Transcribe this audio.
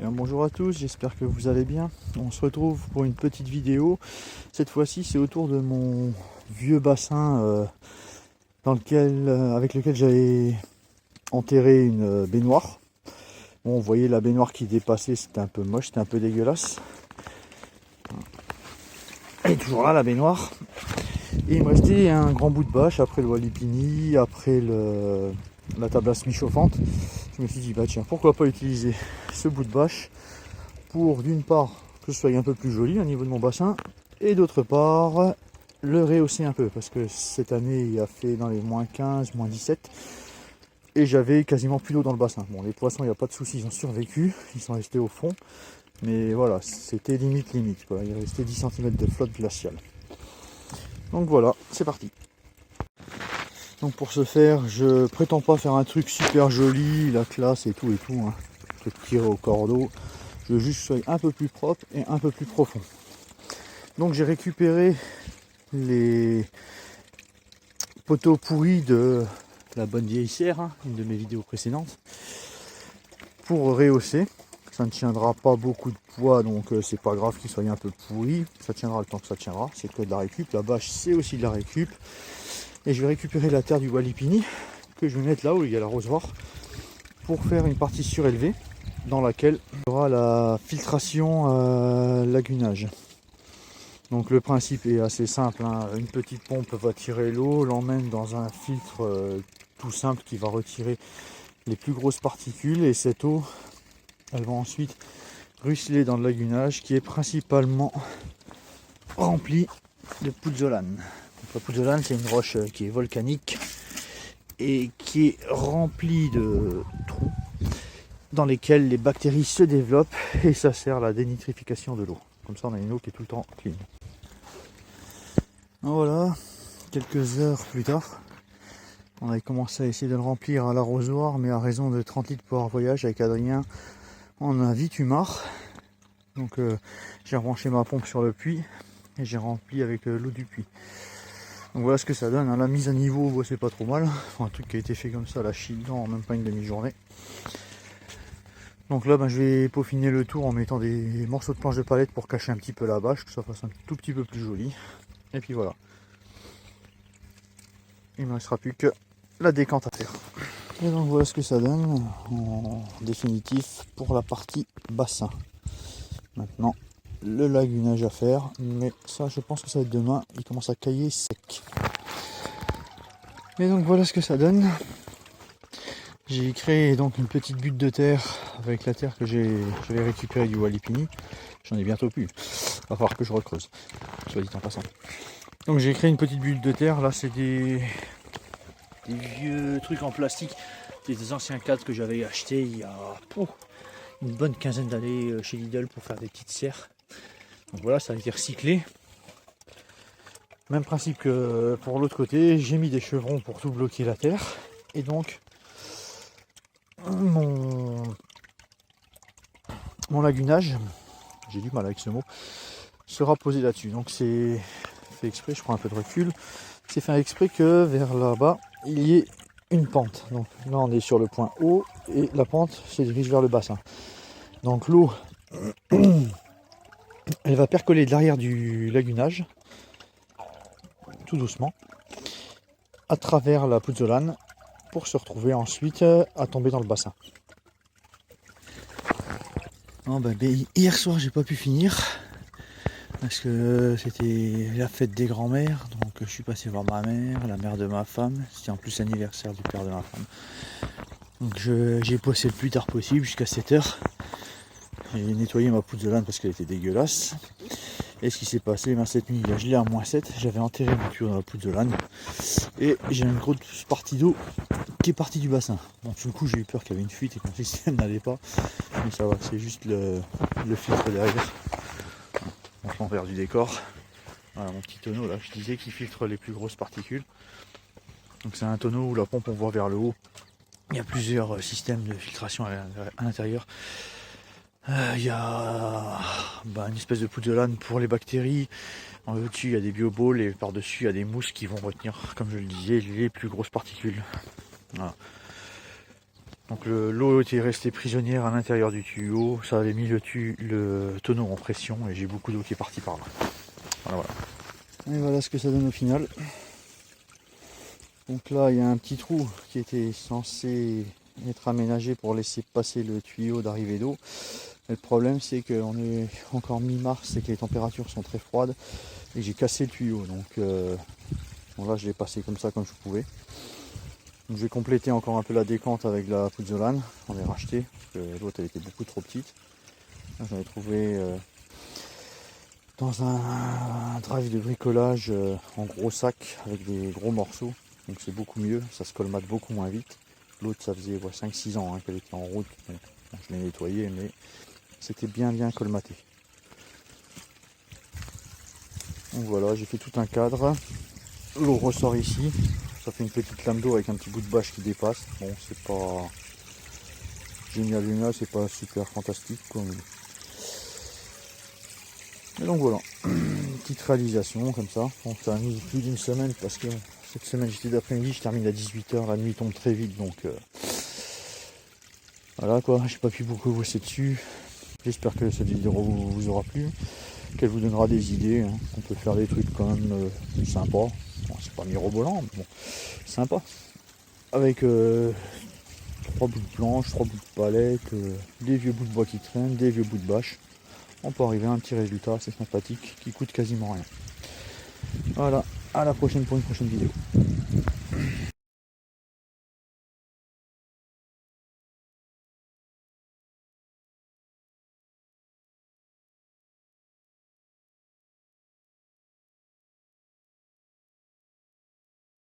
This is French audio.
Bien, bonjour à tous, j'espère que vous allez bien. On se retrouve pour une petite vidéo. Cette fois-ci, c'est autour de mon vieux bassin avec lequel j'avais enterré une baignoire. Bon, vous voyez la baignoire qui dépassait, c'était un peu moche, c'était un peu dégueulasse. Elle est toujours là, la baignoire. Et il me restait un grand bout de bâche après le Walipini, après la table à semi-chauffante. Je me suis dit, bah tiens, pourquoi pas utiliser ce bout de bâche pour, d'une part, que ce soit un peu plus joli au niveau de mon bassin, et d'autre part, le rehausser un peu, parce que cette année, il a fait dans les moins 15, moins 17, et j'avais quasiment plus d'eau dans le bassin. Bon, les poissons, il n'y a pas de souci, ils ont survécu, ils sont restés au fond, mais voilà, c'était limite, quoi. Il restait 10 cm de flotte glaciale. Donc voilà, c'est parti. Donc pour ce faire, je prétends pas faire un truc super joli, la classe et tout, hein. Je vais tirer au cordeau. Je veux juste que ce soit un peu plus propre et un peu plus profond. Donc j'ai récupéré les poteaux pourris de la bonne vieille serre, hein, une de mes vidéos précédentes, pour rehausser. Ça ne tiendra pas beaucoup de poids, donc c'est pas grave qu'il soit un peu pourri. Ça tiendra le temps que ça tiendra. C'est que de la récup. La bâche, c'est aussi de la récup. Et je vais récupérer la terre du Walipini que je vais mettre là où il y a l'arrosoir pour faire une partie surélevée dans laquelle il y aura la filtration lagunage. Donc le principe est assez simple, hein. Une petite pompe va tirer l'eau, l'emmène dans un filtre tout simple qui va retirer les plus grosses particules, et cette eau, elle va ensuite ruisseler dans le lagunage qui est principalement rempli de pouzzolane. Donc, la pouzzolane, c'est une roche qui est volcanique et qui est remplie de trous dans lesquels les bactéries se développent, et ça sert à la dénitrification de l'eau. Comme ça, on a une eau qui est tout le temps clean. Voilà, quelques heures plus tard, on avait commencé à essayer de le remplir à l'arrosoir, mais à raison de 30 litres par voyage avec Adrien, on a vite eu marre. Donc j'ai rebranché ma pompe sur le puits et j'ai rempli avec l'eau du puits. Donc voilà ce que ça donne, hein. La mise à niveau, c'est pas trop mal. Enfin, un truc qui a été fait comme ça, la chie dedans en même pas une demi-journée. Donc là, je vais peaufiner le tour en mettant des morceaux de planche de palette pour cacher un petit peu la bâche, que ça fasse un tout petit peu plus joli. Et puis voilà. Il ne me restera plus que la décante à faire. Et donc voilà ce que ça donne en définitif pour la partie bassin. Maintenant, le lagunage à faire, mais ça je pense que ça va être demain, il commence à cailler sec. Et donc voilà ce que ça donne. J'ai créé donc une petite butte de terre avec la terre que j'avais récupérée du Walipini. J'en ai bientôt plus. Va falloir que je recreuse, soit dit en passant. Donc j'ai créé une petite butte de terre. Là, c'est des vieux trucs en plastique, des anciens cadres que j'avais achetés il y a une bonne quinzaine d'années chez Lidl pour faire des petites serres. Donc voilà, ça a été recyclé. Même principe que pour l'autre côté, j'ai mis des chevrons pour tout bloquer la terre. Et donc mon lagunage, j'ai du mal avec ce mot, sera posé là-dessus. Donc c'est fait exprès, je prends un peu de recul, c'est fait exprès que vers là-bas il y ait une pente. Donc là on est sur le point haut et la pente se dirige vers le bassin. Donc l'eau elle va percoler de l'arrière du lagunage tout doucement à travers la pouzzolane pour se retrouver ensuite à tomber dans le bassin. Hier soir j'ai pas pu finir parce que c'était la fête des grands-mères, donc je suis passé voir ma mère, la mère de ma femme, c'était en plus l'anniversaire du père de ma femme. Donc j'ai posé le plus tard possible jusqu'à 7h. J'ai nettoyé ma pouzzolane parce qu'elle était dégueulasse. Et ce qui s'est passé, cette nuit il a gelé à -7, j'avais enterré mon tuyau dans la pouzzolane et j'ai une grosse partie d'eau qui est partie du bassin. Donc du coup j'ai eu peur qu'il y avait une fuite et que mon système n'allait pas, mais ça va, c'est juste le filtre derrière. Donc l'envers du décor. Voilà mon petit tonneau là, je disais, qui filtre les plus grosses particules. Donc c'est un tonneau où la pompe on voit vers le haut. Il y a plusieurs systèmes de filtration à l'intérieur. Il y a une espèce de pouzzolane pour les bactéries. En dessus il y a des bioballs et par-dessus il y a des mousses qui vont retenir, comme je le disais, les plus grosses particules. Voilà. Donc l'eau était restée prisonnière à l'intérieur du tuyau, ça avait mis le tonneau en pression et j'ai beaucoup d'eau qui est partie par là. Voilà, voilà. Et voilà ce que ça donne au final. Donc là il y a un petit trou qui était censé être aménagé pour laisser passer le tuyau d'arrivée d'eau. Le problème c'est qu'on est encore mi-mars et que les températures sont très froides et j'ai cassé le tuyau. Donc bon, là je l'ai passé comme ça comme je pouvais. Donc, je vais compléter encore un peu la décante avec la pouzzolane. On est racheté parce que l'autre elle était beaucoup trop petite. J'en ai trouvé dans un drive de bricolage en gros sac avec des gros morceaux. Donc c'est beaucoup mieux, ça se colmate beaucoup moins vite. L'autre ça faisait 5-6 ans qu'elle était en route. Donc, bon, je l'ai nettoyé mais c'était bien colmaté. Donc voilà, j'ai fait tout un cadre. L'eau ressort ici. Ça fait une petite lame d'eau avec un petit bout de bâche qui dépasse. Bon, c'est pas génial, c'est pas super fantastique quoi. Et donc voilà, une petite réalisation comme ça. Bon, ça a mis plus d'une semaine parce que cette semaine j'étais d'après-midi, je termine à 18 h, la nuit tombe très vite donc voilà quoi, j'ai pas pu beaucoup bosser dessus. J'espère que cette vidéo vous aura plu, qu'elle vous donnera des idées, hein. On peut faire des trucs quand même sympas. Bon, c'est pas mirobolant, mais bon, sympa. Avec 3 bouts de planche, 3 bouts de palette, des vieux bouts de bois qui traînent, des vieux bouts de bâche. On peut arriver à un petit résultat assez sympathique qui coûte quasiment rien. Voilà, à la prochaine pour une prochaine vidéo.